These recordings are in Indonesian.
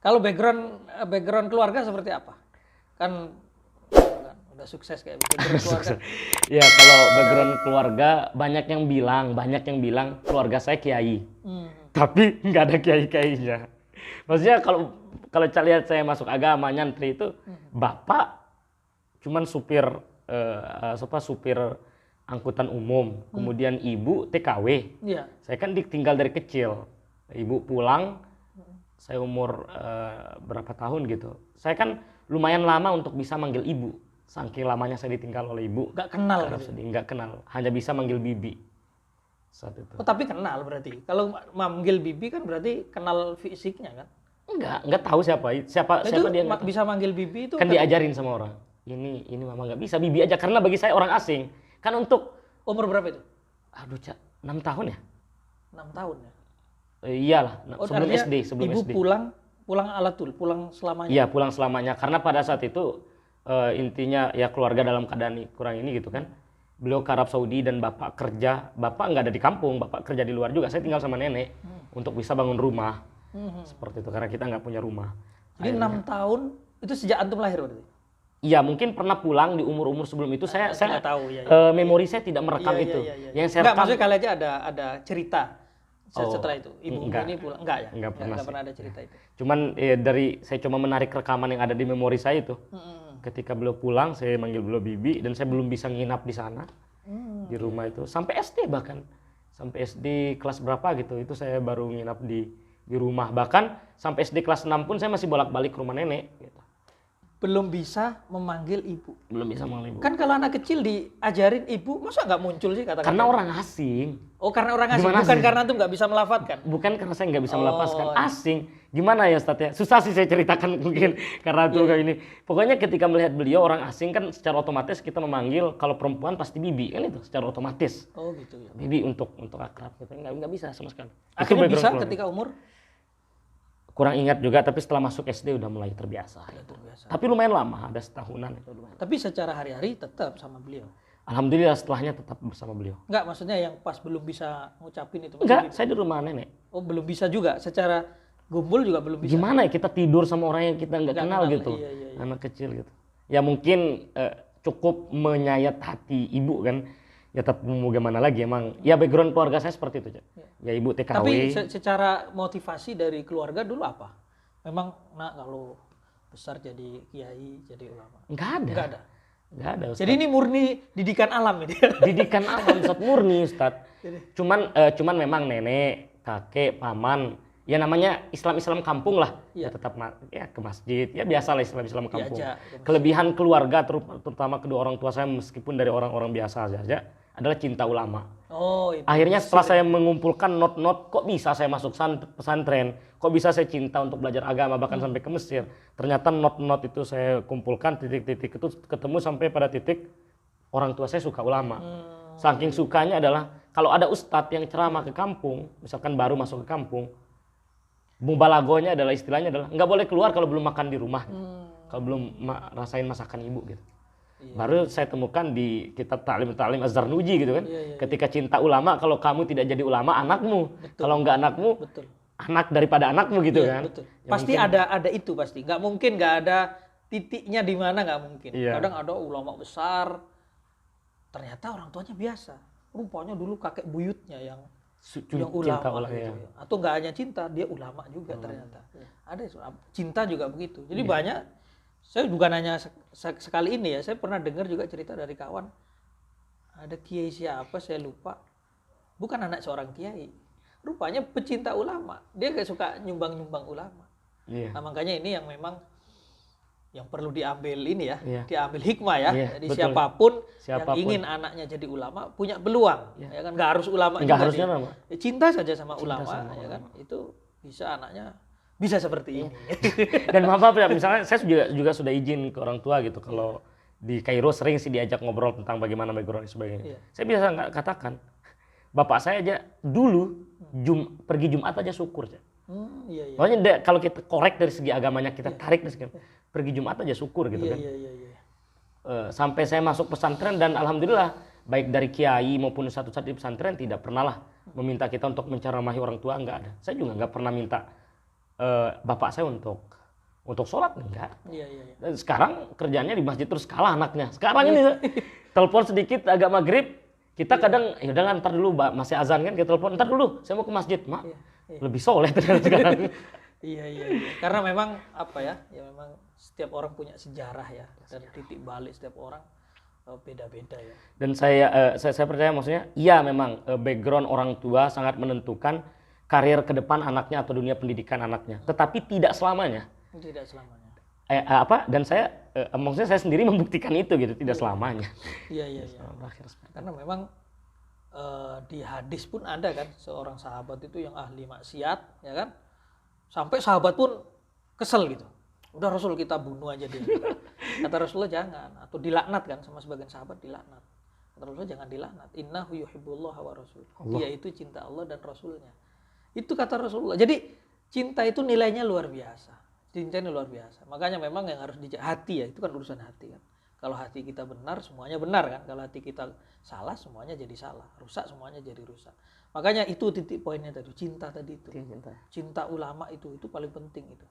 Kalau background keluarga seperti apa? Kan udah sukses kayak background keluarga. Ya kalau background keluarga banyak yang bilang keluarga saya kiai. Tapi nggak ada kiai-kiainya. Maksudnya kalau lihat saya masuk agama nyantri itu bapak cuman supir supir angkutan umum, kemudian ibu TKW. Iya. Saya kan ditinggal dari kecil. Ibu pulang, saya umur berapa tahun gitu. Saya kan lumayan lama untuk bisa manggil ibu. Saking lamanya saya ditinggal oleh ibu. Nggak kenal gitu. Nggak kenal, hanya bisa manggil bibi saat itu. Oh tapi kenal berarti. Kalau manggil bibi kan berarti kenal fisiknya kan? Enggak tahu siapa Itu dia. bisa manggil bibi itu Kan diajarin sama orang. Ini mama nggak bisa, bibi aja karena bagi saya orang asing. Kan untuk umur berapa itu? aduh Cak, 6 tahun ya? 6 tahun ya. Iyalah, sebelum artinya SD, ibu SD. pulang alatul, pulang selamanya. Iya, pulang selamanya karena pada saat itu intinya ya keluarga dalam keadaan kurang ini gitu kan. Beliau ke Arab Saudi dan bapak kerja, bapak nggak ada di kampung, bapak kerja di luar juga. Saya tinggal sama nenek untuk bisa bangun rumah. Seperti itu karena kita nggak punya rumah. Jadi 6 tahun itu sejak antum lahir berarti? Iya, mungkin pernah pulang di umur-umur sebelum itu. Saya nggak tahu ya. Memori saya tidak merekam itu. Yang saya Enggak, rekam maksudnya kali aja ada cerita setelah itu. Ibu ini pulang enggak ya? Enggak pernah ada cerita itu. Cuman saya cuma menarik rekaman yang ada di memori saya itu. Ketika beliau pulang, saya manggil beliau bibi dan saya belum bisa nginap di sana. Di rumah itu sampai SD bahkan. Sampai SD kelas berapa gitu. Itu saya baru nginap di rumah. Bahkan sampai SD kelas 6 pun saya masih bolak-balik ke rumah nenek gitu. Belum bisa memanggil ibu. Belum bisa memanggil ibu. Kan kalau anak kecil diajarin ibu, masa nggak muncul sih kata-kata? Karena orang asing. Oh, karena orang asing. Gimana Bukan sih? karena tuh nggak bisa melafadzkan. Bukan karena saya nggak bisa melafazkan, asing. Gimana ya Ustadz ya? Susah sih saya ceritakan mungkin karena tuh kayak ini. Pokoknya ketika melihat beliau orang asing kan secara otomatis kita memanggil kalau perempuan pasti bibi kan itu secara otomatis. Oh gitu ya. Bibi untuk akrab kita nggak bisa sama sekali. Akhirnya bisa keluarga. ketika umur? Kurang ingat juga tapi setelah masuk SD udah mulai terbiasa. Tapi lumayan lama, ada setahunan itu lumayan. Tapi secara hari-hari tetap sama beliau. Alhamdulillah setelahnya tetap bersama beliau. Enggak, maksudnya yang pas belum bisa ngucapin itu. Enggak, saya di rumah nenek. Oh, belum bisa juga. Secara gumpul juga belum bisa. Gimana ya kita tidur sama orang yang kita nggak kenal gitu. Iya. Anak kecil gitu. Ya mungkin cukup menyayat hati ibu kan. Ya tapi mau gimana lagi emang. Ya background keluarga saya seperti itu. Ya ibu TKW. Tapi secara motivasi dari keluarga dulu apa? Memang nak kalau besar jadi kiai, jadi ulama? Enggak ada. Ustaz. Jadi ini murni didikan alam ini. Didikan alam Ustaz, murni Ustaz. Cuman memang nenek, kakek, paman, ya namanya Islam kampung lah. Ya tetap ya ke masjid. Ya biasalah Islam kampung. Kelebihan keluarga terutama kedua orang tua saya meskipun dari orang-orang biasa saja adalah cinta ulama. Oh, itu. Akhirnya setelah saya mengumpulkan not-not, kok bisa saya masuk pesantren, kok bisa saya cinta untuk belajar agama bahkan sampai ke Mesir. Ternyata not-not itu saya kumpulkan, titik-titik itu ketemu sampai pada titik orang tua saya suka ulama. Saking sukanya adalah kalau ada ustadz yang ceramah ke kampung, misalkan baru masuk ke kampung, mubalagonya adalah istilahnya adalah nggak boleh keluar kalau belum makan di rumah, kalau belum rasain masakan ibu gitu. Baru saya temukan di kitab Ta'lim Az-Zarnuji gitu kan. Ketika cinta ulama, kalau kamu tidak jadi ulama anakmu, kalau nggak anakmu, anak daripada anakmu gitu kan. Betul. Ya pasti mungkin ada itu pasti. Nggak mungkin nggak ada titiknya di mana nggak mungkin. Kadang ada ulama besar, ternyata orang tuanya biasa. Rupanya dulu kakek buyutnya yang ulama gitu. Atau nggak hanya cinta, dia ulama juga ternyata. Ada cinta juga begitu. Jadi banyak. Saya bukan hanya sekali ini ya, saya pernah dengar juga cerita dari kawan. Ada kiai siapa, saya lupa. Bukan anak seorang kiai. Rupanya pecinta ulama. Dia gak suka nyumbang-nyumbang ulama. Nah makanya ini yang memang yang perlu diambil ini ya. Diambil hikmah ya. Jadi betul. Siapapun yang ingin anaknya jadi ulama, punya peluang. Ya kan? Gak harus ulama juga. Cinta saja sama ulama. Ya kan? Itu bisa anaknya bisa seperti ini. Dan maaf ya, misalnya saya juga sudah izin ke orang tua gitu. Kalau di Kairo sering sih diajak ngobrol tentang bagaimana background dan sebagainya. Saya bisa nggak katakan, bapak saya aja dulu pergi Jumat aja syukur. Makanya kalau kita korek dari segi agamanya, kita tarik dari segi pergi Jumat aja syukur gitu kan. Sampai saya masuk pesantren dan alhamdulillah baik dari kiai maupun satu-satu di pesantren tidak pernah lah meminta kita untuk menceramahi orang tua, nggak ada. Saya juga nggak pernah minta bapak saya untuk sholat enggak. Iya, iya, iya. Dan sekarang kerjanya di masjid terus kalah anaknya. Sekarang ini telepon sedikit agak maghrib, kita kadang ya udah ntar dulu Mbak, masih azan kan, kita telepon ntar dulu saya mau ke masjid, Mak. Iya. Lebih soleh ternyata sekarang. Iya, iya, iya. Karena memang apa ya? Ya memang setiap orang punya sejarah ya, dan titik balik setiap orang beda-beda ya. Dan saya percaya maksudnya iya memang background orang tua sangat menentukan karir ke depan anaknya atau dunia pendidikan anaknya. Tetapi tidak selamanya. Tidak selamanya. Dan saya maksudnya saya sendiri membuktikan itu gitu, tidak selamanya. Iya, iya, iya. Karena memang di hadis pun ada kan seorang sahabat itu yang ahli maksiat, ya kan? Sampai sahabat pun kesel gitu. Udah Rasul kita bunuh aja dia. Kata Rasulullah jangan, atau dilaknat kan sama sebagian sahabat dilaknat. Kata Rasulullah jangan dilaknat. Innahu yuhibbullah wa rasul. Dia itu cinta Allah dan Rasulnya. Itu kata Rasulullah. Jadi cinta itu nilainya luar biasa. Cintanya luar biasa. Makanya memang yang harus hati ya, itu kan urusan hati kan. Kalau hati kita benar, semuanya benar kan. Kalau hati kita salah, semuanya jadi salah. Rusak, semuanya jadi rusak. Makanya itu titik poinnya tadi, cinta tadi itu. Cinta ulama itu paling penting itu.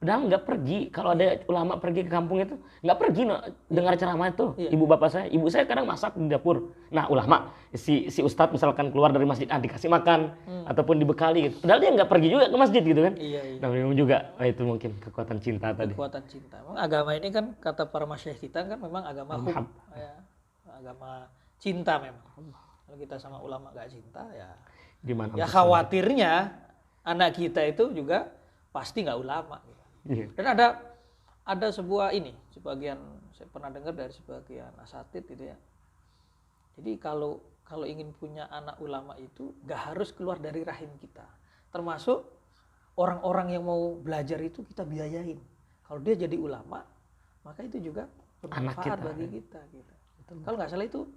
Padahal nggak pergi, kalau ada ulama pergi ke kampung itu, nggak pergi dengar ceramah itu. Ibu saya kadang masak di dapur. Nah ulama, si ustadz misalkan keluar dari masjid, dikasih makan, ataupun dibekali gitu. Padahal dia nggak pergi juga ke masjid gitu kan. Iya. Nah memang juga, itu mungkin kekuatan cinta tadi. Kekuatan cinta. Memang agama ini kan, kata para masyayikh kita kan memang agama hub, ya, agama cinta memang. Kalau kita sama ulama nggak cinta ya, gimana? Ya khawatirnya anak kita itu juga pasti nggak ulama. Gitu. Iya. Dan ada sebagian saya pernah dengar dari sebagian asatid itu ya. Jadi kalau ingin punya anak ulama itu nggak harus keluar dari rahim kita. Termasuk orang-orang yang mau belajar itu kita biayain. Kalau dia jadi ulama, maka itu juga bermanfaat bagi kita. Gitu. Kalau nggak salah itu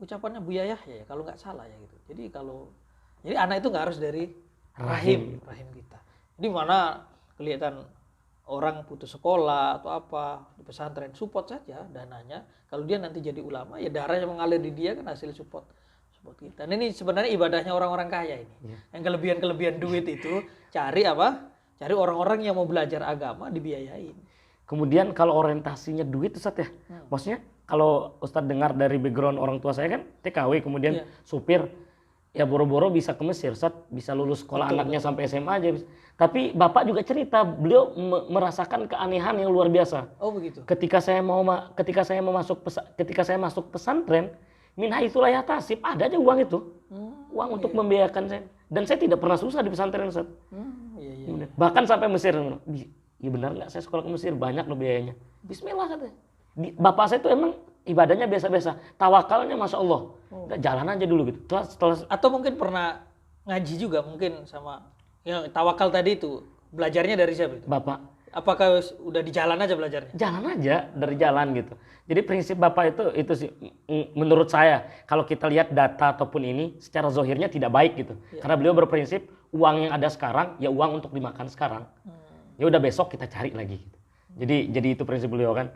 ucapannya Bu Yayah ya, kalau nggak salah ya gitu. Jadi anak itu nggak harus dari rahim kita. Jadi mana kelihatan orang putus sekolah atau apa di pesantren, support saja dananya. Kalau dia nanti jadi ulama, ya darahnya mengalir di dia kan hasil support kita. Dan ini sebenarnya ibadahnya orang-orang kaya ini. Yang kelebihan duit itu cari orang-orang yang mau belajar agama dibiayain. Kemudian kalau orientasinya duit Ustadz ya, maksudnya kalau Ustadz dengar dari background orang tua saya kan TKW, kemudian supir, ya boro-boro bisa ke Mesir, Ustadz bisa lulus sekolah anaknya sampai SMA aja. Tapi Bapak juga cerita, beliau merasakan keanehan yang luar biasa. Oh begitu. Ketika saya masuk pesantren, minha itulah ya tasib, ada aja uang itu. Uang untuk membiayakan saya. Dan saya tidak pernah susah di pesantren, Ustadz. Iya. Bahkan sampai Mesir. Iya benar nggak saya sekolah ke Mesir, banyak loh biayanya. Bismillah katanya. Bapak saya itu emang ibadahnya biasa-biasa. Tawakalnya Masya Allah. Udah jalan aja dulu gitu. Atau mungkin pernah ngaji juga mungkin sama yang tawakal tadi itu. Belajarnya dari siapa itu? Bapak. Apakah udah di jalan aja belajarnya? Jalan aja, dari jalan gitu. Jadi prinsip Bapak itu sih menurut saya, kalau kita lihat data ataupun ini secara zohirnya tidak baik gitu. Karena beliau berprinsip uang yang ada sekarang ya uang untuk dimakan sekarang. Ya udah besok kita cari lagi gitu. Jadi itu prinsip beliau kan.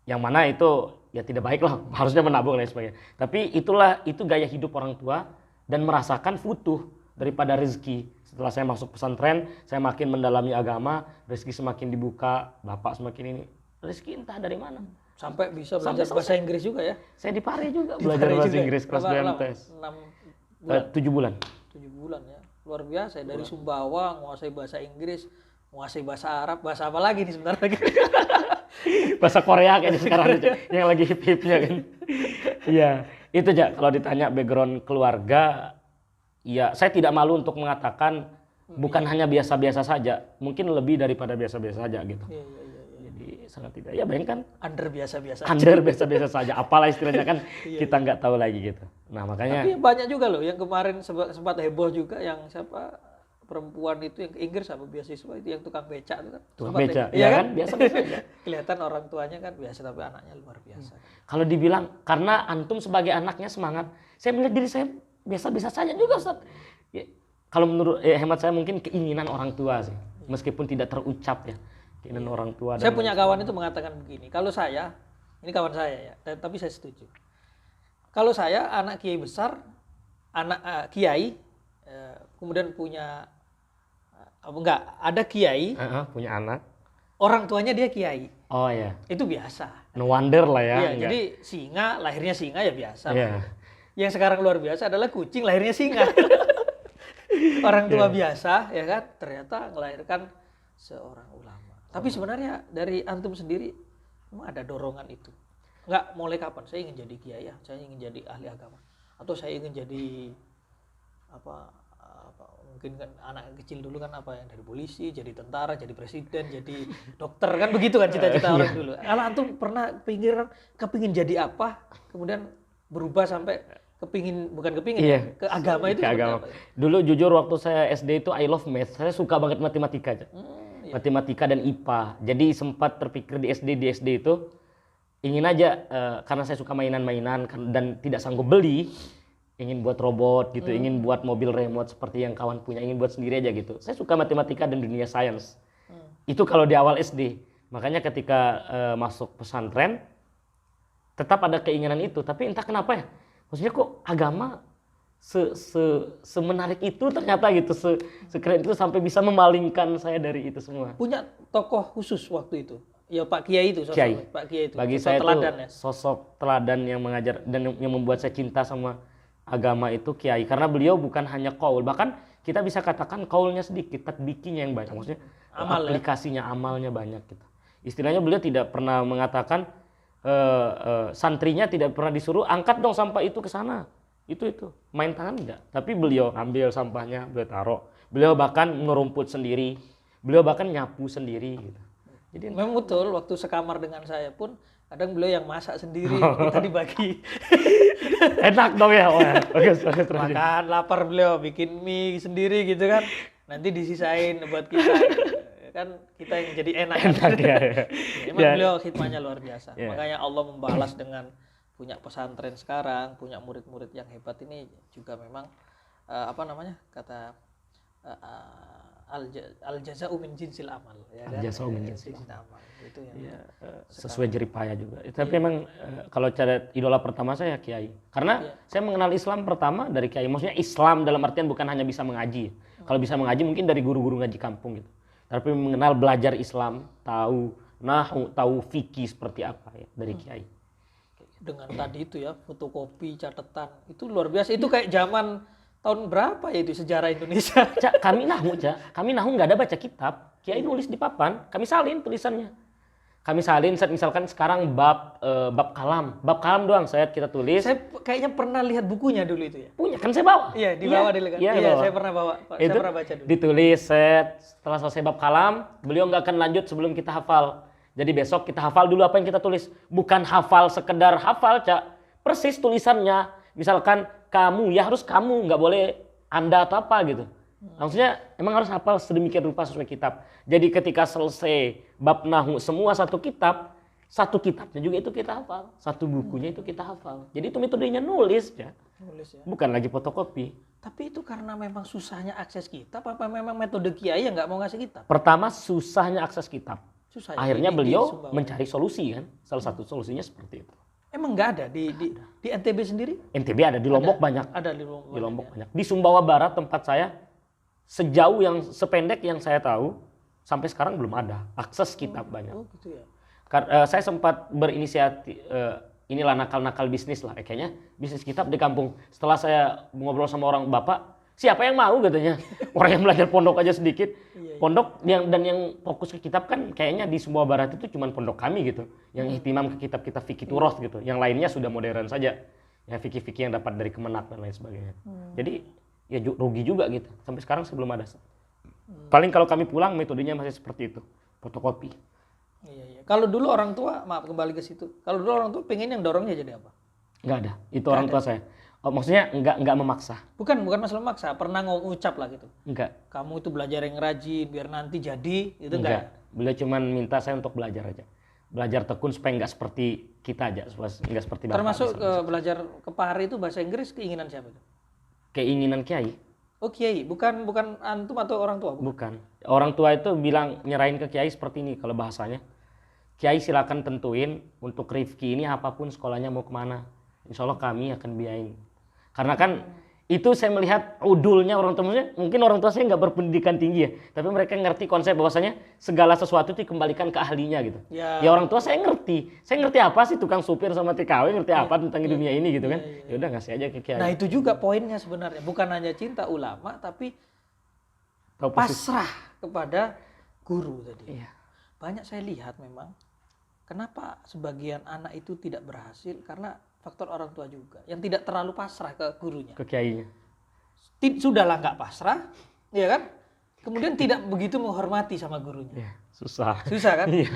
Yang mana itu ya tidak baik lah, harusnya menabung dan sebagainya. Tapi itu gaya hidup orang tua dan merasakan futuh daripada rezeki. Setelah saya masuk pesantren, saya makin mendalami agama, rezeki semakin dibuka, Bapak semakin ini. Rezeki entah dari mana. Sampai bisa belajar bahasa Inggris juga ya? Saya di Pare juga belajar bahasa Inggris kelas 2 MTS. 7 bulan. 7 bulan ya. Luar biasa ya. Dari Sumbawa menguasai bahasa Inggris, menguasai bahasa Arab, bahasa apa lagi nih sebentar lagi? Bahasa Korea kayaknya sekarang yang lagi hip-hipnya kan. Iya, itu aja kalau ditanya background keluarga, ya saya tidak malu untuk mengatakan bukan hanya biasa-biasa saja, mungkin lebih daripada biasa-biasa saja gitu. Iya. Jadi sangat tidak. Ya bayangkan under biasa-biasa. Under biasa-biasa saja, apalah istilahnya kan kita nggak tahu lagi gitu. Nah makanya. Tapi banyak juga loh yang kemarin sempat heboh juga yang siapa perempuan itu yang ke Inggris apa beasiswa itu yang tukang becak itu kan. Tukang becak, iya kan? Biasa-biasa aja. Kelihatan orang tuanya kan biasa tapi anaknya luar biasa. Kalau dibilang karena antum sebagai anaknya semangat, saya melihat diri saya biasa-biasa saja juga Ustaz. Ya, kalau menurut hemat saya mungkin keinginan orang tua sih, meskipun tidak terucap ya. Keinginan orang tua. Saya punya kawan itu mengatakan begini, kalau saya, ini kawan saya ya, tapi saya setuju. Kalau saya anak kiai besar, anak kiai, kemudian punya enggak, ada kiai, punya anak. orang tuanya dia kiai. Oh ya. Itu biasa. No wonder lah ya. Iya, jadi singa, lahirnya singa ya biasa. Iya. Yang sekarang luar biasa adalah kucing lahirnya singa. Orang tua biasa, ya kan, ternyata melahirkan seorang ulama. Tapi sebenarnya dari antum sendiri, memang ada dorongan itu. Enggak, mulai kapan? Saya ingin jadi kiai, saya ingin jadi ahli agama. Atau saya ingin jadi apa mungkin kan anak kecil dulu kan apa yang dari polisi, jadi tentara, jadi presiden, jadi dokter, kan begitu kan cita-cita orang dulu. Kalau antum pernah kepingin jadi apa, kemudian berubah sampai ke agama itu ke agama. Apa? Dulu jujur waktu saya SD itu I love math, saya suka banget matematika aja. Matematika dan IPA. Jadi sempat terpikir di SD itu ingin aja karena saya suka mainan-mainan dan tidak sanggup beli, ingin buat robot gitu, ingin buat mobil remote seperti yang kawan punya, ingin buat sendiri aja gitu. Saya suka matematika dan dunia sains. Itu kalau di awal SD. Makanya ketika masuk pesantren tetap ada keinginan itu, tapi entah kenapa ya. Maksudnya kok agama semenarik itu ternyata gitu, sekeren itu sampai bisa memalingkan saya dari itu semua. Punya tokoh khusus waktu itu? Ya Pak Kiai itu, Pak Kiai itu. Bagi saya itu sosok teladan yang mengajar dan yang membuat saya cinta sama agama itu Kiai, karena beliau bukan hanya qaul, bahkan kita bisa katakan qaulnya sedikit, tatbikinya yang banyak, maksudnya aplikasinya, amalnya banyak gitu. Istilahnya beliau tidak pernah mengatakan santrinya tidak pernah disuruh angkat dong sampah itu ke sana, itu main tangan enggak, tapi beliau ambil sampahnya, beliau taruh, beliau bahkan ngerumput sendiri, beliau bahkan nyapu sendiri gitu. Jadi memang betul, waktu sekamar dengan saya pun kadang beliau yang masak sendiri, kita dibagi. Enak dong ya, bagus. Makan, lapar beliau, bikin mie sendiri gitu kan. Nanti disisain buat kita. Kan kita yang jadi enak kan. Ya. Emang beliau khidmahnya luar biasa. Makanya Allah membalas dengan punya pesantren sekarang, punya murid-murid yang hebat ini juga memang kata al jaza'u min jinsil amal, ya kan? Al-jaza'u min jinsil amal. Itu yang sesuai jeripaya juga. Tapi memang kalau cara idola pertama saya Kiai. Karena saya mengenal Islam pertama dari Kiai. Maksudnya Islam dalam artian bukan hanya bisa mengaji. Kalau bisa mengaji mungkin dari guru-guru ngaji kampung gitu. Tapi mengenal belajar Islam, tahu nahwu, tahu fikih seperti apa ya dari Kiai. Dengan tadi itu ya, fotokopi, catatan, itu luar biasa. Itu kayak zaman tahun berapa ya itu sejarah Indonesia? Kami nahu nggak ada baca kitab. Kiai nulis di papan, kami salin tulisannya. Kami salin, misalkan sekarang bab kalam doang kita tulis. Saya kayaknya pernah lihat bukunya dulu itu ya. Punya kan saya bawa. Iya, dibawa dulu kan. Iya, saya pernah bawa. Saya pernah baca dulu. Ditulis setelah selesai bab kalam, beliau nggak akan lanjut sebelum kita hafal. Jadi besok kita hafal dulu apa yang kita tulis. Bukan hafal sekedar hafal, persis tulisannya. Misalkan kamu, ya harus kamu, nggak boleh Anda atau apa gitu. Maksudnya emang harus hafal sedemikian rupa sesuai kitab. Jadi ketika selesai bab nahwu semua satu kitabnya juga itu kita hafal. Satu bukunya itu kita hafal. Jadi itu metodenya nulis ya. Bukan lagi fotokopi. Tapi itu karena memang susahnya akses kitab, apa memang metode Kiai yang nggak mau ngasih kitab? Pertama susahnya akses kitab. Susah, akhirnya beliau mencari solusi kan. Salah satu solusinya seperti itu. Emang nggak ada di NTB sendiri? NTB ada, di Lombok banyak. Ada di Lombok banyak. Di Sumbawa Barat tempat saya, sejauh yang sependek yang saya tahu, sampai sekarang belum ada akses kitab banyak. Oh gitu ya. Saya sempat berinisiatif, inilah nakal-nakal bisnis lah, kayaknya bisnis kitab di kampung. Setelah saya ngobrol sama orang bapak, siapa yang mau katanya, orang yang belajar pondok aja sedikit. Pondok yang fokus ke kitab kan kayaknya di Sumbawa Barat itu cuma pondok kami gitu, yang ihtimam ke kitab-kitab fikih turoth gitu. Yang lainnya sudah modern saja, ya fikih-fikih yang dapat dari Kemenak dan lain sebagainya. Jadi ya rugi juga gitu. Sampai sekarang sebelum ada. Paling kalau kami pulang metodenya masih seperti itu, fotokopi. Iya. Kalau dulu orang tua, maaf kembali ke situ. Kalau dulu orang tua pengen yang dorongnya jadi apa? Nggak ada. Itu orang tua saya. Oh, maksudnya nggak memaksa. Bukan masalah memaksa. Pernah ngucap lah gitu. Enggak. Kamu itu belajar yang rajin biar nanti jadi, itu enggak. Beliau cuma minta saya untuk belajar aja. Belajar tekun supaya nggak seperti kita aja, nggak seperti bapak. Termasuk belajar ke Pahari itu bahasa Inggris keinginan siapa itu? Keinginan Kiai. Oh Kiai, bukan antum atau orang tua? Bukan. Orang tua itu bilang nyerahin ke Kiai seperti ini kalau bahasanya. Kiai silakan tentuin untuk Rifki ini apapun sekolahnya mau kemana. Insya Allah kami akan biayain. Karena kan Itu saya melihat udulnya orang tua, mungkin orang tua saya nggak berpendidikan tinggi ya, tapi mereka ngerti konsep bahwasanya segala sesuatu itu dikembalikan ke ahlinya gitu. Ya orang tua saya ngerti apa sih tukang supir sama TKW, ngerti apa tentang dunia ini gitu kan. Ya udah ngasih aja ke kiai. Nah itu juga poinnya sebenarnya, bukan hanya cinta ulama tapi pasrah kepada guru tadi. Iya. Banyak saya lihat memang kenapa sebagian anak itu tidak berhasil karena faktor orang tua juga yang tidak terlalu pasrah ke gurunya, ke kiainya. Sudahlah nggak pasrah, ya kan? Kemudian tidak begitu menghormati sama gurunya. Ya, susah kan? Iya.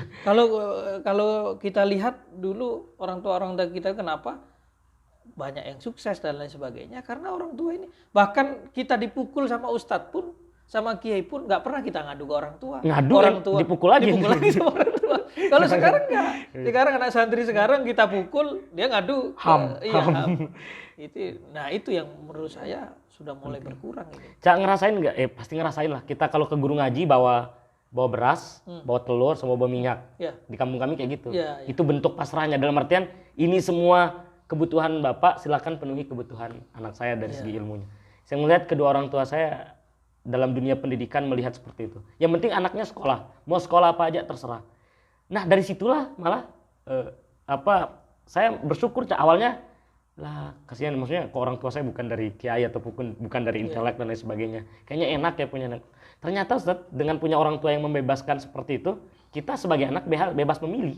Kalau kita lihat dulu orang tua kita kenapa banyak yang sukses dan lain sebagainya karena orang tua ini. Bahkan kita dipukul sama ustadz pun, sama kiai pun nggak pernah kita ngadu ke orang tua. Orang tua dipukul lagi sama orang tua. Kalau sekarang enggak. Sekarang anak santri sekarang kita pukul, dia ngadu ham. Itu yang menurut saya sudah mulai berkurang ini. Cak ngerasain nggak? Pasti ngerasain lah. Kita kalau ke guru ngaji bawa beras, bawa telur, sama bawa minyak. Ya. Di kampung kami kayak gitu. Ya. Itu bentuk pasrahnya dalam artian ini semua kebutuhan Bapak, silakan penuhi kebutuhan anak saya dari segi ilmunya. Saya melihat kedua orang tua saya dalam dunia pendidikan melihat seperti itu. Yang penting anaknya sekolah, mau sekolah apa aja terserah. Nah dari situlah malah saya bersyukur awalnya lah kasihan, maksudnya kok orang tua saya bukan dari kiai atau bukan dari intelek dan lain sebagainya. Kayaknya enak ya punya anak. Ternyata Ustaz, dengan punya orang tua yang membebaskan seperti itu, kita sebagai anak bebas memilih.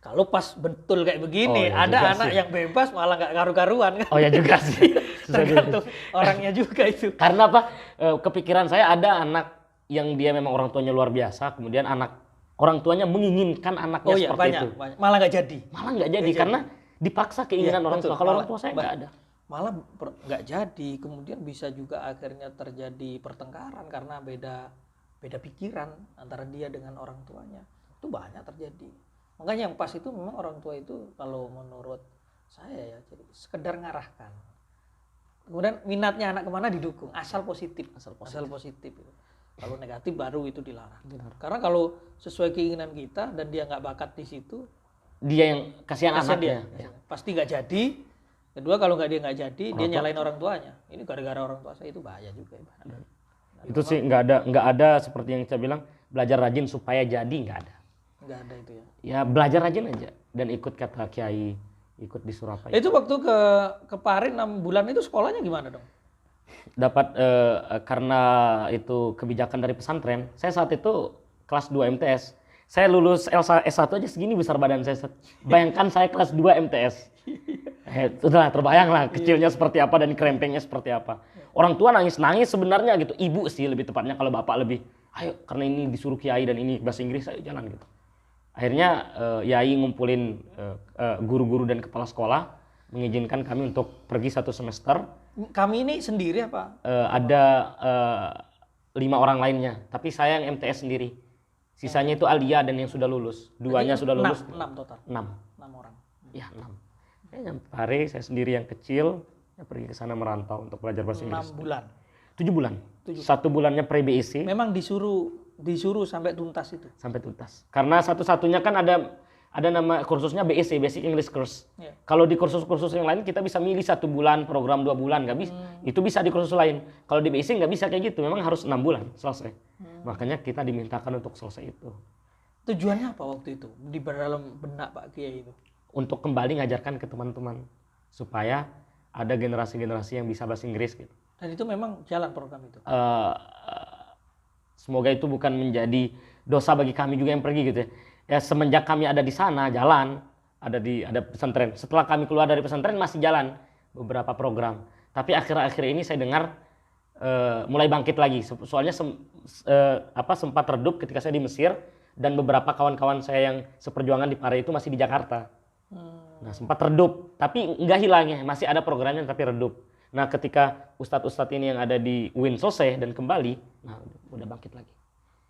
Kalau pas betul kayak begini, ada anak yang bebas malah nggak karu-karuan kan? Oh ya juga sih. Tergantung orangnya juga itu. Karena apa? Kepikiran saya ada anak yang dia memang orang tuanya luar biasa, kemudian orang tuanya menginginkan anaknya seperti itu. Banyak. Malah nggak jadi. Karena dipaksa keinginan orang tua. Kalau orang tua saya nggak ada. Malah nggak jadi. Kemudian bisa juga akhirnya terjadi pertengkaran karena beda pikiran antara dia dengan orang tuanya. Itu banyak terjadi. Makanya yang pas itu memang orang tua itu kalau menurut saya ya jadi sekedar ngarahkan. Kemudian minatnya anak kemana didukung, asal positif. Kalau negatif baru itu dilarang. Karena kalau sesuai keinginan kita dan dia nggak bakat di situ, dia yang kasihan anaknya. Dia. Pasti nggak jadi. Kedua kalau dia nggak jadi, dia nyalain orang tuanya. Ini gara-gara orang tua saya, itu bahaya juga. Itu sih nggak ada seperti yang saya bilang belajar rajin supaya jadi, nggak ada. Nggak ada itu ya. Ya belajar rajin aja dan ikut kata kiai, ikut di Surabaya. Itu waktu ke Parin 6 bulan itu sekolahnya gimana dong? Dapat karena itu kebijakan dari pesantren. Saya saat itu kelas 2 MTS. Saya lulus S1 aja segini besar badan saya. Bayangkan saya kelas 2 MTS. Sudah terbayang lah kecilnya seperti apa dan krempengnya seperti apa. Orang tua nangis sebenarnya gitu. Ibu sih lebih tepatnya, kalau bapak lebih ayo karena ini disuruh kiai dan ini bahasa Inggris, ayo jalan gitu. Akhirnya Yai ngumpulin guru-guru dan kepala sekolah mengizinkan kami untuk pergi 1 semester. Kami ini sendiri apa? Ada 5 orang lainnya, tapi saya yang MTS sendiri. Sisanya itu Alia dan yang sudah lulus. 2-nya sudah lulus. 6 total. 6 orang. Ya 6. Nyampe Paris, saya sendiri yang kecil, saya pergi ke sana merantau untuk belajar bahasa Inggris. 6 bulan. 7 bulan. 1 bulannya pre-BEC. Memang disuruh sampai tuntas itu. Sampai tuntas. Karena satu-satunya kan ada nama kursusnya BEC, Basic English Course. Yeah. Kalau di kursus-kursus yang lain kita bisa milih 1 bulan, program 2 bulan, nggak bisa. Itu bisa di kursus lain. Kalau di BEC nggak bisa kayak gitu, memang harus 6 bulan selesai. Makanya kita dimintakan untuk selesai itu. Tujuannya apa waktu itu di dalam benak Pak Kiai itu? Untuk kembali ngajarkan ke teman-teman supaya ada generasi-generasi yang bisa bahasa Inggris gitu. Dan itu memang jalan program itu. Semoga itu bukan menjadi dosa bagi kami juga yang pergi gitu ya. Ya semenjak kami ada di sana jalan, ada pesantren. Setelah kami keluar dari pesantren masih jalan beberapa program. Tapi akhir-akhir ini saya dengar mulai bangkit lagi. Soalnya sempat redup ketika saya di Mesir dan beberapa kawan-kawan saya yang seperjuangan di Pare itu masih di Jakarta. Nah sempat redup, tapi nggak hilangnya, masih ada programnya tapi redup. Nah ketika ustadz-ustadz ini yang ada di UIN selesai dan kembali, nah udah bangkit lagi.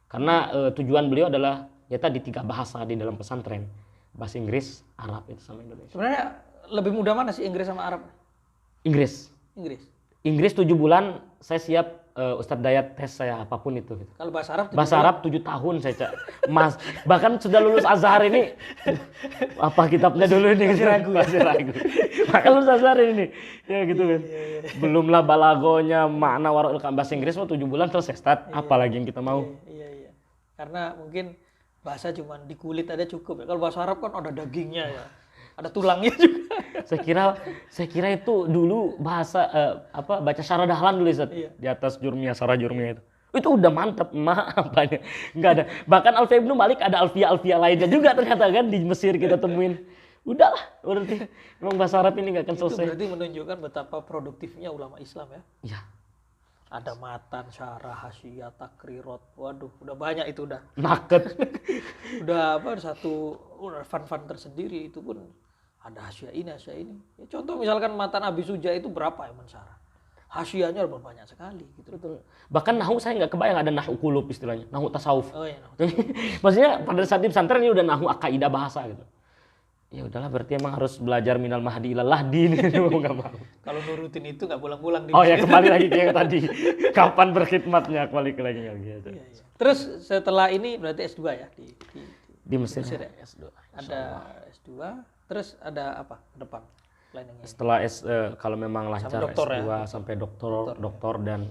Karena tujuan beliau adalah ya tadi 3 bahasa di dalam pesantren, bahasa Inggris, Arab itu sama Indonesia. Sebenarnya lebih mudah mana sih Inggris sama Arab? Inggris. 7 bulan saya siap Ustadz Dayat tes saya apapun itu. Gitu. Kalau bahasa Arab? Bahasa Arab 7 tahun saya Cak. Mas, bahkan sudah lulus Azhar ini. Apa kitabnya dulu ini? Masih ragu. Bahkan lulus Azhar ini. Ya gitu kan. Belumlah balagonya, makna warul bahasa Inggris 7 bulan selesai Ustadz. Apalagi yang kita mau. Iya. Karena mungkin bahasa cuma di kulit aja cukup ya. Kalau bahasa Arab kan ada dagingnya ya. Ada tulangnya juga. Saya kira itu dulu bahasa baca syarah dahlan dulu Ustaz. Iya. Di atas jurmiyah, syarah jurmiyah itu. Itu udah mantap, apanya. Enggak ada. Bahkan Alfiya Ibnu Malik ada alfiah lainnya juga ternyata kan di Mesir kita temuin. Udahlah, berarti memang bahasa Arab ini enggak akan selesai. Itu berarti menunjukkan betapa produktifnya ulama Islam ya. Iya. Ada matan, syarah, hasyiyah, takrirat. Waduh, udah banyak itu udah. Naket. Udah satu fan tersendiri itu pun ada hasyiyah ini. Ya, contoh misalkan matan Abi Suja itu berapa ya mensyarah? Hasyiyahnya banyak sekali gitu. Betul. Bahkan nahu saya nggak kebayang ada nahu kulub istilahnya, nahu tasawuf. Oh iya, Maksudnya pada saat di pesantren ini udah nahu akaidah bahasa gitu. Ya udahlah berarti emang harus belajar minal mahdi ilal lahdi nih mau nggak mau. Kalau nurutin itu nggak pulang-pulang. Oh ya kembali lagi kayak tadi. Kapan berkhidmatnya kembali lagi gitu. Iya. Terus setelah ini berarti S2 ya di Mesir ya? S2. Ada S2. Terus ada apa ke depan planningnya? Setelah kalau memang lancar doktor, S2 ya? Sampai doktor dan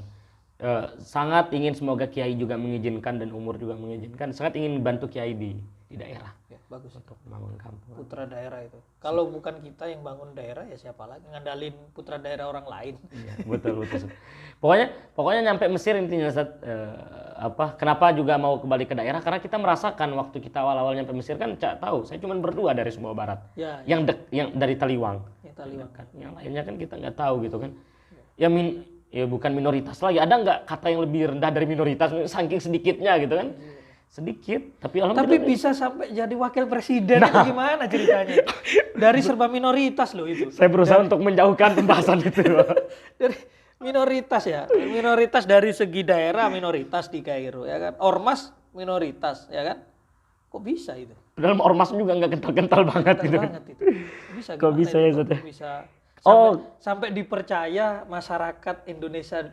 sangat ingin semoga Kiai juga mengizinkan dan umur juga mengizinkan. Sangat ingin bantu Kiai di daerah. Ya, bagus untuk membangun kampung. Putra daerah itu. Kalau bukan kita yang bangun daerah ya siapa lagi ngandalin putra daerah orang lain. Iya, betul. Pokoknya nyampe Mesir intinya Ustaz, kenapa juga mau kembali ke daerah karena kita merasakan waktu kita awal-awal nyampe Mesir kan tahu saya cuma berdua dari Sumbawa Barat. Ya, yang dari Taliwang. Kan. Yang lainnya kan kita nggak tahu gitu kan. Ya bukan minoritas lagi. Ada nggak kata yang lebih rendah dari minoritas saking sedikitnya gitu kan? Sedikit, tapi bisa sampai jadi wakil presiden itu gimana ceritanya? Dari serba minoritas loh itu. Saya berusaha untuk menjauhkan pembahasan itu. Dari minoritas dari segi daerah minoritas di Kairo ya kan. Ormas minoritas ya kan. Kok bisa itu? Padahal ormas juga nggak kental-kental banget gitu. Bisa kok bisa ya Zat? Bisa sampai dipercaya masyarakat Indonesia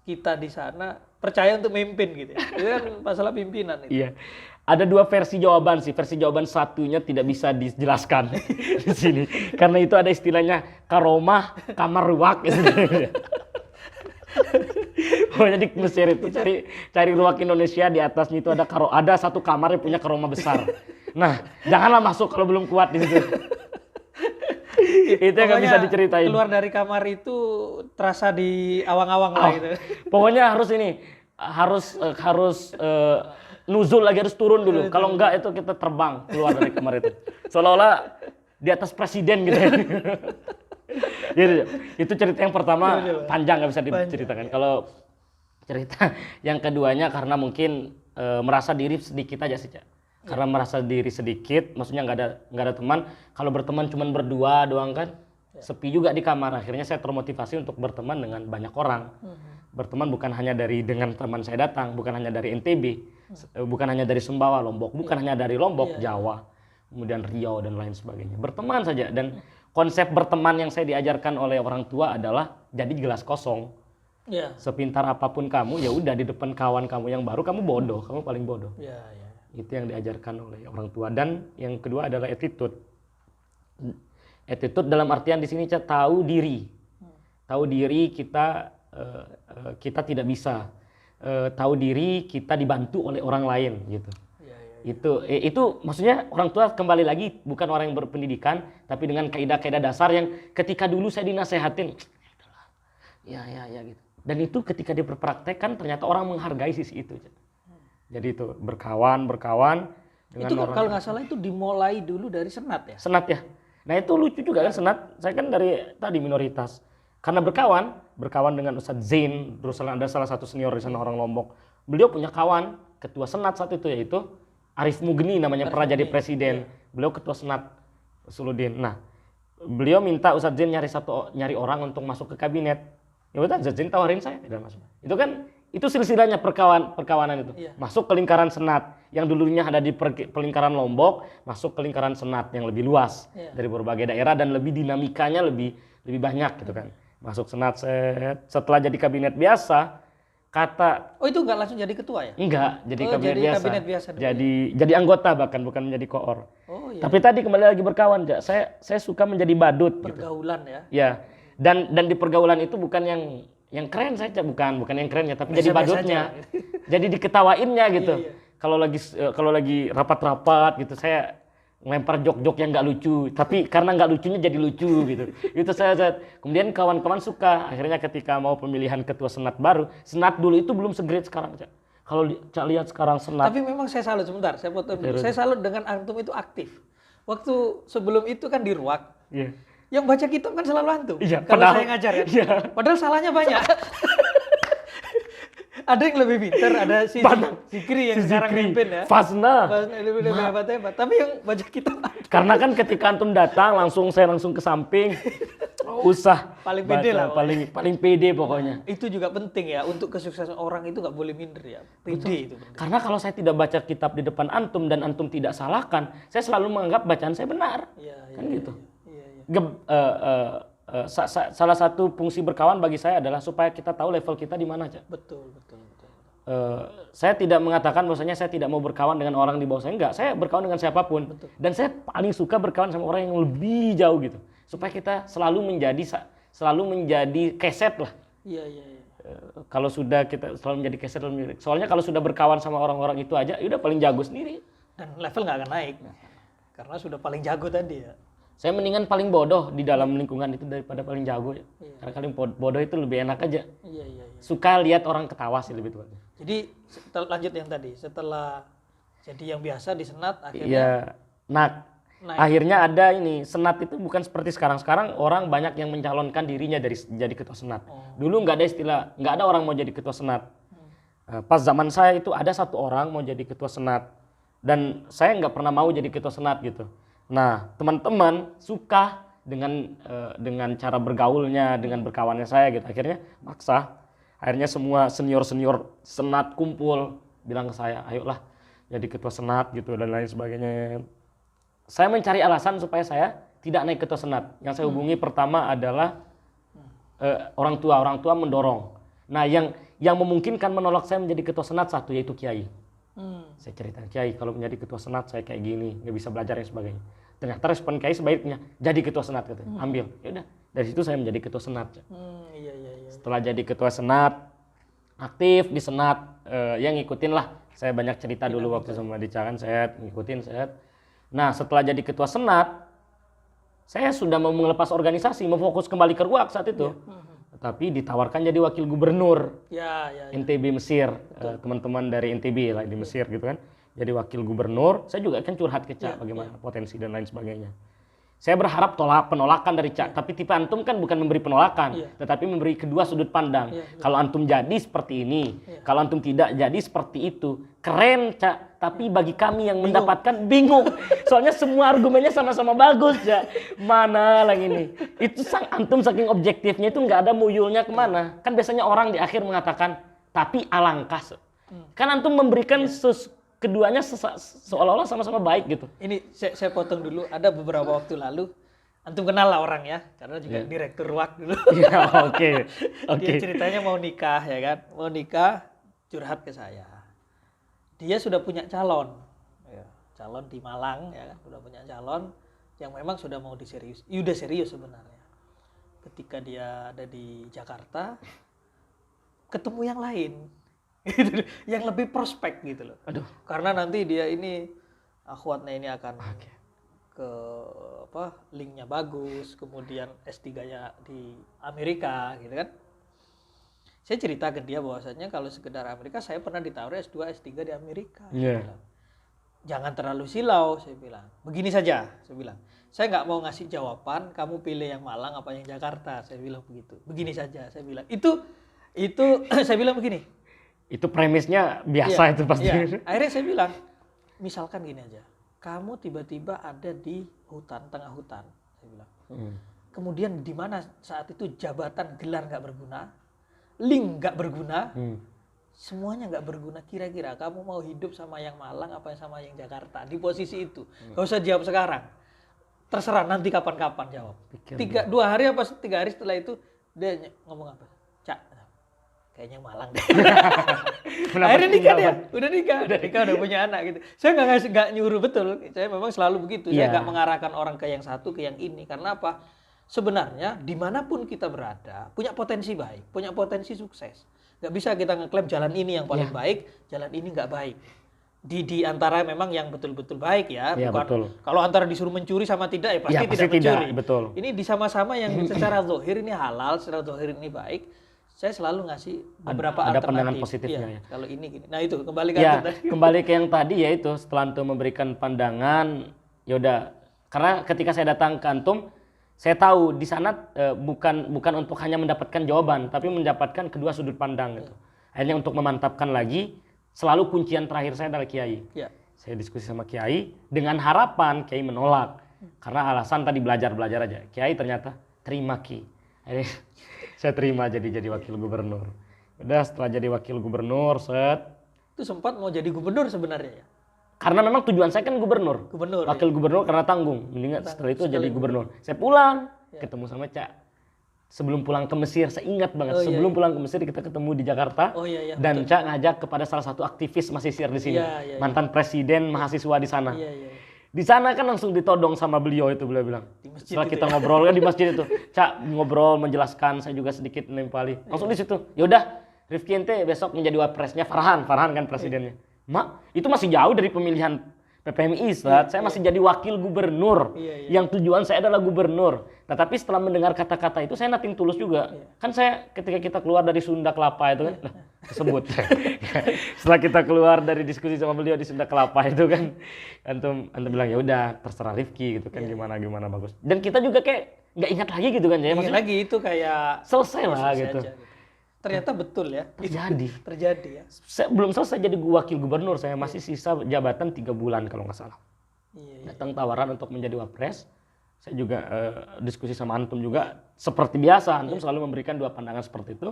kita di sana percaya untuk memimpin gitu ya. Itu kan masalah pimpinan itu. Iya. Ada 2 versi jawaban sih. Versi jawaban satunya tidak bisa dijelaskan di sini. Karena itu ada istilahnya karomah, kamar ruwak gitu. Pokoknya di Mesir itu cari ruwak Indonesia di atasnya itu ada satu kamar yang punya karomah besar. Nah, janganlah masuk kalau belum kuat di situ. Itu yang nggak bisa diceritain. Keluar dari kamar itu terasa di awang-awang lah gitu. Pokoknya harus nuzul lagi, harus turun dulu. Kalau enggak itu kita terbang keluar dari kamar itu. Seolah-olah di atas presiden gitu. Gitu. Itu cerita yang pertama panjang nggak bisa diceritakan. Kalau cerita yang keduanya karena mungkin merasa diri sedikit aja sih Cak. Karena merasa diri sedikit, maksudnya nggak ada teman. Kalau berteman cuma berdua doang kan, sepi juga di kamar. Akhirnya saya termotivasi untuk berteman dengan banyak orang. Berteman bukan hanya dengan teman saya datang, bukan hanya dari NTB, bukan hanya dari Sumbawa, Lombok, bukan hanya dari Lombok, Jawa, kemudian Riau dan lain sebagainya. Berteman saja dan konsep berteman yang saya diajarkan oleh orang tua adalah jadi gelas kosong. Sepintar apapun kamu, ya udah di depan kawan kamu yang baru kamu bodoh, kamu paling bodoh. Itu yang diajarkan oleh orang tua. Dan yang kedua adalah attitude. Attitude dalam artian di sini tahu diri. Tahu diri kita tidak bisa. Tahu diri kita dibantu oleh orang lain gitu. Itu maksudnya orang tua kembali lagi bukan orang yang berpendidikan tapi dengan kaidah-kaidah dasar yang ketika dulu saya dinasehatin ya gitu. Dan itu ketika dia berpraktek ternyata orang menghargai sisi itu. Jadi itu berkawan dengan itu orang. Kalau nggak salah itu dimulai dulu dari senat ya? Senat ya. Nah itu lucu juga kan senat. Saya kan dari tadi minoritas. Karena berkawan dengan Ustadz Zain, terus ada salah satu senior di sana orang Lombok. Beliau punya kawan ketua senat saat itu yaitu Arif Mugni namanya, pernah jadi presiden. Beliau ketua senat Usuluddin. Nah beliau minta Ustadz Zain nyari orang untuk masuk ke kabinet. Ya udah Ustadz Zain tawarin saya tidak masuk. Itu kan itu silsilahnya perkawanan itu. Masuk ke lingkaran senat yang dulunya ada di lingkaran Lombok, masuk ke lingkaran senat yang lebih luas dari berbagai daerah dan lebih dinamikanya lebih banyak gitu kan. Masuk senat setelah jadi kabinet biasa kata Oh itu nggak langsung jadi ketua ya? enggak, jadi Oh, kabinet jadi biasa. kabinet biasa dulu. Jadi anggota bahkan bukan menjadi koor. Oh iya. Tapi tadi kembali lagi berkawan, Jak. Saya suka menjadi badut gitu. Pergaulan ya. Ya. Dan di pergaulan itu bukan yang keren saja, bukan yang keren ya, tapi jadi badutnya. Jadi diketawainnya gitu. Iya. Kalau lagi rapat-rapat gitu, saya ngelempar jok-jok yang nggak lucu, tapi karena nggak lucunya jadi lucu gitu. Itu saya kemudian kawan-kawan suka. Akhirnya ketika mau pemilihan ketua senat baru, senat dulu itu belum se-great sekarang, Cak. Kalau Cak lihat sekarang senat. Tapi memang saya salut, sebentar, saya potong dulu. Saya salut dengan antum itu aktif. Waktu sebelum itu kan di Ruak, yang baca kitab kan selalu antum. Iya, kalau saya ngajar kan. Iya. Padahal salahnya banyak. Ada yang lebih pintar, ada si Zikri yang sekarang mimpin ya. Fasna. Lebih hebat. Tapi yang baca kitab Karena kan ketika antum datang saya langsung ke samping. Usah paling pede lah. Paling pede pokoknya. Itu juga penting ya, untuk kesuksesan orang itu nggak boleh minder ya. Pede itu penting. Karena kalau saya tidak baca kitab di depan antum dan antum tidak salahkan, saya selalu menganggap bacaan saya benar. Kan gitu. Salah satu fungsi berkawan bagi saya adalah supaya kita tahu level kita di mana, Cak. Betul. Saya tidak mengatakan bahwasanya saya tidak mau berkawan dengan orang di bawah saya, enggak. Saya berkawan dengan siapapun. Betul. Dan saya paling suka berkawan sama orang yang lebih jauh gitu. Supaya kita selalu menjadi keset lah. Iya. Kalau sudah kita selalu menjadi keset, soalnya kalau sudah berkawan sama orang-orang itu aja, ya udah paling jago sendiri. Dan level nggak akan naik. Karena sudah paling jago tadi ya. Saya mendingan paling bodoh di dalam lingkungan itu daripada paling jago ya. Karena paling bodoh itu lebih enak aja. Iya. Suka lihat orang ketawa sih lebih tepatnya. Jadi lanjut yang tadi, setelah jadi yang biasa di senat akhirnya. Iya. Naik. Akhirnya ada ini, senat itu bukan seperti sekarang. Sekarang orang banyak yang mencalonkan dirinya jadi ketua senat. Dulu nggak ada orang mau jadi ketua senat. Pas zaman saya itu ada satu orang mau jadi ketua senat. Dan saya nggak pernah mau jadi ketua senat gitu. Nah, teman-teman suka dengan cara bergaulnya, dengan berkawannya saya gitu. Akhirnya maksa. Akhirnya semua senior-senior senat kumpul bilang ke saya, "Ayolah jadi ketua senat" gitu dan lain sebagainya. Saya mencari alasan supaya saya tidak naik ketua senat. Yang saya hubungi pertama adalah orang tua mendorong. Nah, yang memungkinkan menolak saya menjadi ketua senat satu yaitu kiai. Saya cerita, "Kiai, kalau menjadi ketua senat saya kayak gini, nggak bisa belajar dan sebagainya." Ternyata respon kiai sebaliknya, "Jadi ketua senat," katanya. Ambil. Ya udah, dari situ saya menjadi ketua senat. Iya. Setelah jadi ketua senat, aktif di senat, yang ngikutin lah. Saya banyak cerita dulu waktu sama Dicakan, saya ngikutin. Nah, setelah jadi ketua senat, saya sudah mau melepas organisasi, mau fokus kembali ke Ruak saat itu. Tapi ditawarkan jadi wakil gubernur NTB Mesir, teman-teman dari NTB lah di Mesir gitu kan. Jadi wakil gubernur, saya juga kan curhat ke Cak bagaimana potensi dan lain sebagainya. Saya berharap penolakan dari Cak, tapi tipe antum kan bukan memberi penolakan, tetapi memberi kedua sudut pandang. Kalau antum jadi seperti ini, kalau antum tidak jadi seperti itu, keren Cak, tapi bagi kami yang mendapatkan bingung. Soalnya semua argumennya sama-sama bagus Cak. Mana lagi ini? Itu antum saking objektifnya itu nggak ada muyulnya kemana. Kan biasanya orang di akhir mengatakan, tapi alangkah. Kan antum memberikan keduanya seolah-olah sama-sama baik gitu. Ini saya potong dulu. Ada beberapa waktu lalu, antum kenal lah orang ya, karena juga direktur Ruak dulu. Iya, oke. Dia ceritanya mau nikah ya kan, mau nikah, curhat ke saya. Dia sudah punya calon di Malang ya kan, sudah punya calon yang memang sudah mau diserius. Udah serius sebenarnya. Ketika dia ada di Jakarta, ketemu yang lain. Yang lebih prospek gitu loh. Aduh. Karena nanti dia ini akhwatnya ini akan ke linknya bagus, kemudian S3-nya di Amerika gitu kan. Saya cerita ke dia bahwasanya kalau sekedar Amerika saya pernah ditawari S2 S3 di Amerika. Jangan terlalu silau, saya bilang. Begini saja, saya bilang. Saya nggak mau ngasih jawaban, kamu pilih yang Malang apa yang Jakarta, saya bilang begitu. Begini saja, saya bilang. Itu saya bilang begini. Itu premisnya biasa itu pasti. Akhirnya saya bilang, misalkan gini aja, kamu tiba-tiba ada di hutan, tengah hutan, saya bilang. Kemudian di mana saat itu jabatan gelar nggak berguna, link nggak berguna, semuanya nggak berguna. Kira-kira kamu mau hidup sama yang Malang apa sama yang Jakarta di posisi itu? Gak usah jawab sekarang, terserah nanti kapan-kapan jawab. 2 hari apa 3 hari setelah itu dia ngomong apa? Cak, kayaknya Malang deh. Akhirnya nikah dia, udah nikah, udah punya anak gitu. Saya nggak nyuruh betul, saya memang selalu begitu. Saya nggak mengarahkan orang ke yang satu, ke yang ini. Karena apa? Sebenarnya dimanapun kita berada, punya potensi baik, punya potensi sukses. Nggak bisa kita ngeklaim jalan ini yang paling baik, jalan ini nggak baik. Di antara memang yang betul-betul baik ya, bukan betul. Kalau antara disuruh mencuri sama tidak ya pasti tidak mencuri. Betul. Ini di sama-sama yang secara zahir ini halal, secara zahir ini baik. Saya selalu ngasih beberapa ada alternatif. pandangan positifnya ya. Kalau ini gini. Nah itu kembali ke tadi. Kembali ke yang tadi yaitu setelah antum memberikan pandangan, yaudah karena ketika saya datang ke antum, saya tahu di sana bukan untuk hanya mendapatkan jawaban, tapi mendapatkan kedua sudut pandang gitu. Akhirnya untuk memantapkan lagi, selalu kuncian terakhir saya adalah Kiai. Saya diskusi sama Kiai dengan harapan Kiai menolak. Karena alasan tadi belajar aja. Kiai ternyata terima Ki. Akhirnya saya terima jadi wakil gubernur. Udah setelah jadi wakil gubernur, itu sempat mau jadi gubernur sebenarnya ya? Karena memang tujuan saya kan gubernur. Wakil gubernur karena tanggung. Mendingan setelah itu jadi gubernur. Saya pulang, ketemu sama Cak. Sebelum pulang ke Mesir, saya ingat banget. Pulang ke Mesir kita ketemu di Jakarta. Dan Cak ngajak kepada salah satu aktivis mahasiswa di sini. Mantan presiden mahasiswa di sana. Di sana kan langsung ditodong sama beliau itu, beliau bilang. Setelah kita ngobrol kan di masjid itu. Cak ngobrol, menjelaskan, saya juga sedikit nempali. Langsung di situ. Yaudah, Rifki ente besok menjadi wapresnya Farhan kan presidennya. Mak, itu masih jauh dari pemilihan PPMI, Saya masih jadi wakil gubernur. Yang tujuan saya adalah gubernur. Nah, tapi setelah mendengar kata-kata itu, saya nothing tulus juga. Kan saya ketika kita keluar dari Sunda Kelapa itu kan, disebut. Setelah kita keluar dari diskusi sama beliau di Sunda Kelapa itu kan, antum bilang ya udah terserah Rifki gitu kan, gimana bagus. Dan kita juga kayak nggak ingat lagi gitu kan, ya. Maksudnya lagi itu kayak selesai lah gitu. Ternyata betul ya. Terjadi ya. Saya belum selesai jadi wakil gubernur, saya masih sisa jabatan 3 bulan kalau nggak salah. Datang tawaran untuk menjadi wapres. Saya juga diskusi sama antum juga seperti biasa. Antum selalu memberikan 2 pandangan seperti itu.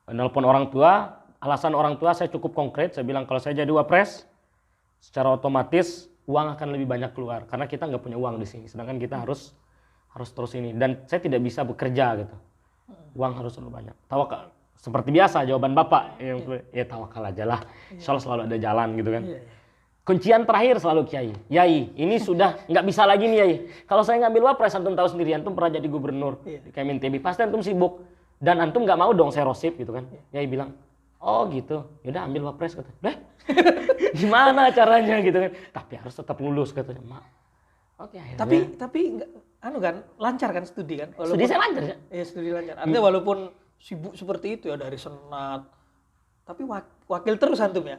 Nelpon orang tua, alasan orang tua saya cukup konkret. Saya bilang kalau saya jadi wapres, secara otomatis uang akan lebih banyak keluar karena kita nggak punya uang di sini. Sedangkan kita harus terus ini dan saya tidak bisa bekerja gitu. Uang harus lebih banyak. Tawakal. Seperti biasa jawaban Bapak. Ya tawakal aja lah. Insya Allah selalu ada jalan gitu kan. Kuncian terakhir selalu Kiai. Yai, ini sudah nggak bisa lagi nih Yai. Kalau saya ngambil wapres, antum tahu sendiri, antum pernah jadi gubernur di KMNTB. Pasti antum sibuk. Dan antum nggak mau dong saya rosip gitu kan. Yai bilang, oh gitu. Yaudah ambil wapres kata. Gimana caranya gitu kan. Tapi harus tetap lulus katanya. Mak. Oke, akhirnya. Tapi kan lancar kan studi kan? Walaupun, studi saya lancar ya? Iya, studi lancar. Artinya walaupun sibuk seperti itu ya dari senat, tapi wakil terus antum ya?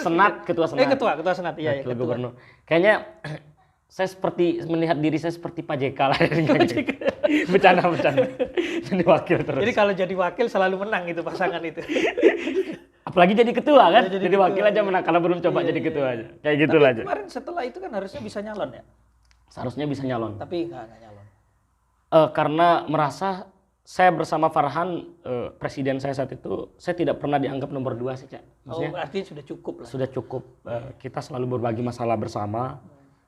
Senat, ketua senat. Ketua senat, iya. Wakil gubernur. Kayaknya saya seperti melihat diri saya seperti Pak JK lah. Bercanda. Jadi wakil terus. Jadi kalau jadi wakil selalu menang itu pasangan itu. Apalagi jadi ketua kan? Jadi wakil aja menang kalau belum coba jadi ketua aja. Kayak gitu lah aja. Kemarin setelah itu kan harusnya bisa nyalon ya? Seharusnya bisa nyalon. Tapi nggak nyalon. Karena merasa saya bersama Farhan, presiden saya saat itu, saya tidak pernah dianggap nomor 2 sih, Cak. Maksudnya, artinya sudah cukup lah. Sudah cukup. Kita selalu berbagi masalah bersama.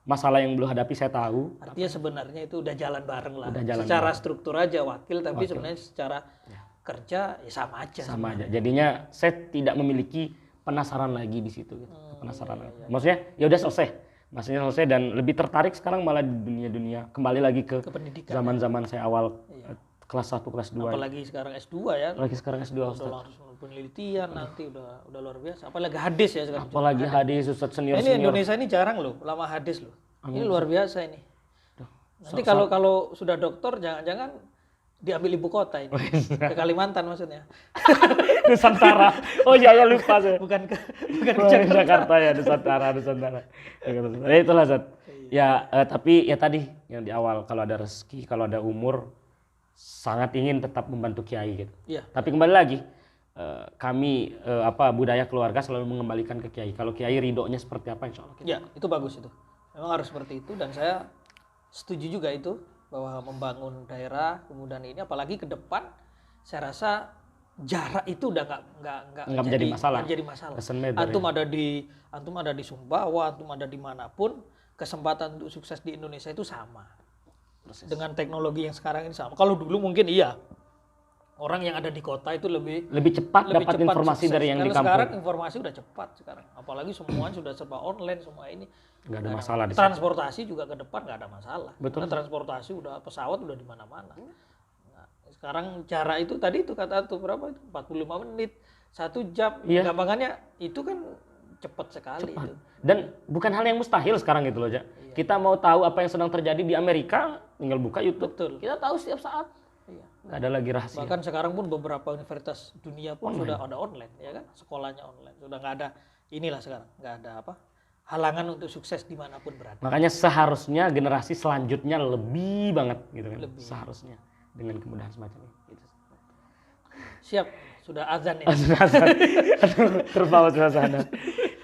Masalah yang belum hadapi saya tahu. Artinya sebenarnya itu udah jalan bareng lah. Secara struktur aja wakil, tapi sebenarnya secara kerja ya sama aja. Sama aja. Jadinya saya tidak memiliki penasaran lagi di situ. Gitu. Maksudnya ya udah selesai. Maksudnya selesai dan lebih tertarik sekarang malah di dunia kembali lagi ke zaman-zaman saya awal kelas 1, kelas 2. Apalagi sekarang S2 ya. Apalagi sekarang S2 Ustaz. Udah langsung penelitian nanti udah luar biasa. Apalagi hadis ya sekarang. Apalagi hadis Ustaz senior. Ini Indonesia ini jarang loh ulama hadis loh. Ini luar biasa ini. Nanti kalau sudah doktor jangan-jangan diambil ibu kota ini. Ke Kalimantan maksudnya. Nusantara. Oh iya lupa saya. Bukan ke Jakarta ya, Nusantara. Ya itulah Zat. Ya tapi ya tadi yang di awal kalau ada rezeki, kalau ada umur sangat ingin tetap membantu Kiai gitu. Iya. Tapi kembali lagi kami budaya keluarga selalu mengembalikan ke Kiai. Kalau Kiai ridhonya seperti apa insya Allah. Ya, itu bagus itu. Memang harus seperti itu dan saya setuju juga itu bahwa membangun daerah kemudian ini apalagi ke depan saya rasa jarak itu udah nggak menjadi masalah. Antum ada di Sumbawa, antum ada dimanapun, kesempatan untuk sukses di Indonesia itu sama. Dengan teknologi yang sekarang ini sama. Kalau dulu mungkin iya Orang yang ada di kota itu lebih cepat dapat informasi sukses. dari yang di Kalau kampung. sekarang informasi udah cepat sekarang. Apalagi semuanya sudah serba online semua ini. Nggak ada masalah di situ. Transportasi juga ke depan nggak ada masalah. Betul. Karena transportasi udah pesawat udah di mana-mana. Nah, sekarang cara itu tadi itu kata tuh berapa itu 45 menit, 1 jam. Iya. Gampangannya itu kan cepat sekali itu. Dan bukan hal yang mustahil sekarang gitu loh, Ja. Iya. Kita mau tahu apa yang sedang terjadi di Amerika, tinggal buka YouTube. Betul. Kita tahu setiap saat. Iya. Nggak ada lagi rahasia. Bahkan sekarang pun beberapa universitas dunia pun sudah ada online, ya kan? Sekolahnya online. Sudah nggak ada inilah sekarang, nggak ada apa halangan untuk sukses dimanapun berada. Makanya seharusnya generasi selanjutnya lebih banget gitu kan. Lebih. Seharusnya dengan kemudahan semacam ini. Gitu. Siap, sudah azan ya. Aduh, terbawa suasana.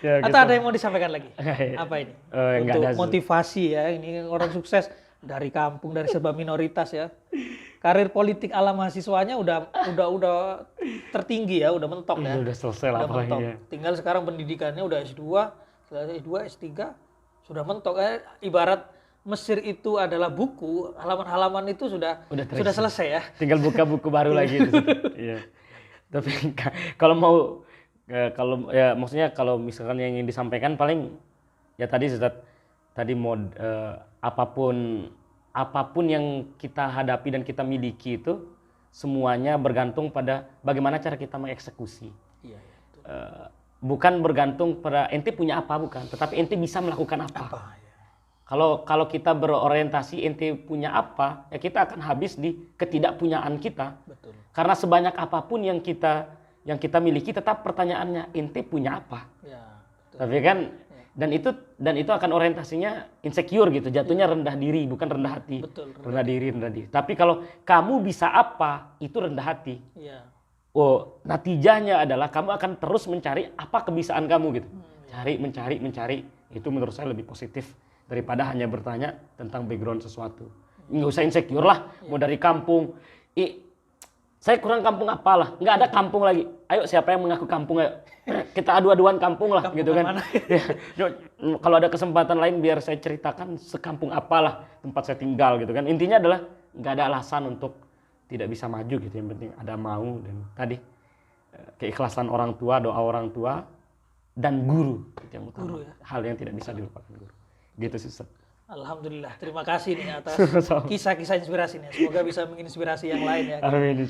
Ya, Atau ada yang mau disampaikan lagi? Apa ini? Nggak Untuk ada. motivasi ya, ini orang sukses dari kampung, dari serba minoritas ya. Karir politik ala mahasiswanya udah tertinggi ya, udah mentok ya. Udah selesai lah Udah mentok. apalagi ya. Tinggal sekarang pendidikannya udah S2, setelah S2, S3 sudah mentok. Ibarat Mesir itu adalah buku, halaman-halaman itu sudah selesai ya. Tinggal buka buku baru lagi. Iya. Tapi kalau mau maksudnya kalau misalkan yang ingin disampaikan paling ya tadi Ustaz, tadi apapun yang kita hadapi dan kita miliki itu semuanya bergantung pada bagaimana cara kita mengeksekusi. Iya, betul. Bukan bergantung pada ente punya apa bukan, tetapi ente bisa melakukan apa. Ya. Kalau kita berorientasi ente punya apa, ya kita akan habis di ketidakpunyaan kita. Betul. Karena sebanyak apapun yang kita miliki, tetap pertanyaannya ente punya apa. Ya, betul. Tapi kan dan itu akan orientasinya insecure gitu, jatuhnya rendah diri bukan rendah hati. Betul, rendah diri. Tapi kalau kamu bisa apa, itu rendah hati. Iya. Oh, natijahnya adalah kamu akan terus mencari apa kebisaan kamu gitu. Mencari. Itu menurut saya lebih positif daripada hanya bertanya tentang background sesuatu. Nggak usah insecure lah, mau dari kampung. Saya kurang kampung apalah, nggak ada kampung lagi. Ayo siapa yang mengaku kampung ayo. Kita adu-aduan kampung lah Kampung gitu kan. mana? Ya, kalau ada kesempatan lain biar saya ceritakan sekampung apalah tempat saya tinggal gitu kan. Intinya adalah nggak ada alasan untuk tidak bisa maju gitu. Yang penting ada mau dan tadi keikhlasan orang tua, doa orang tua dan guru itu yang utama. Guru ya. Hal yang tidak bisa dilupakan guru. Gitu sih Ustaz. Alhamdulillah, terima kasih nih atas kisah-kisah inspirasi nih. Semoga bisa menginspirasi yang lain ya. Amin.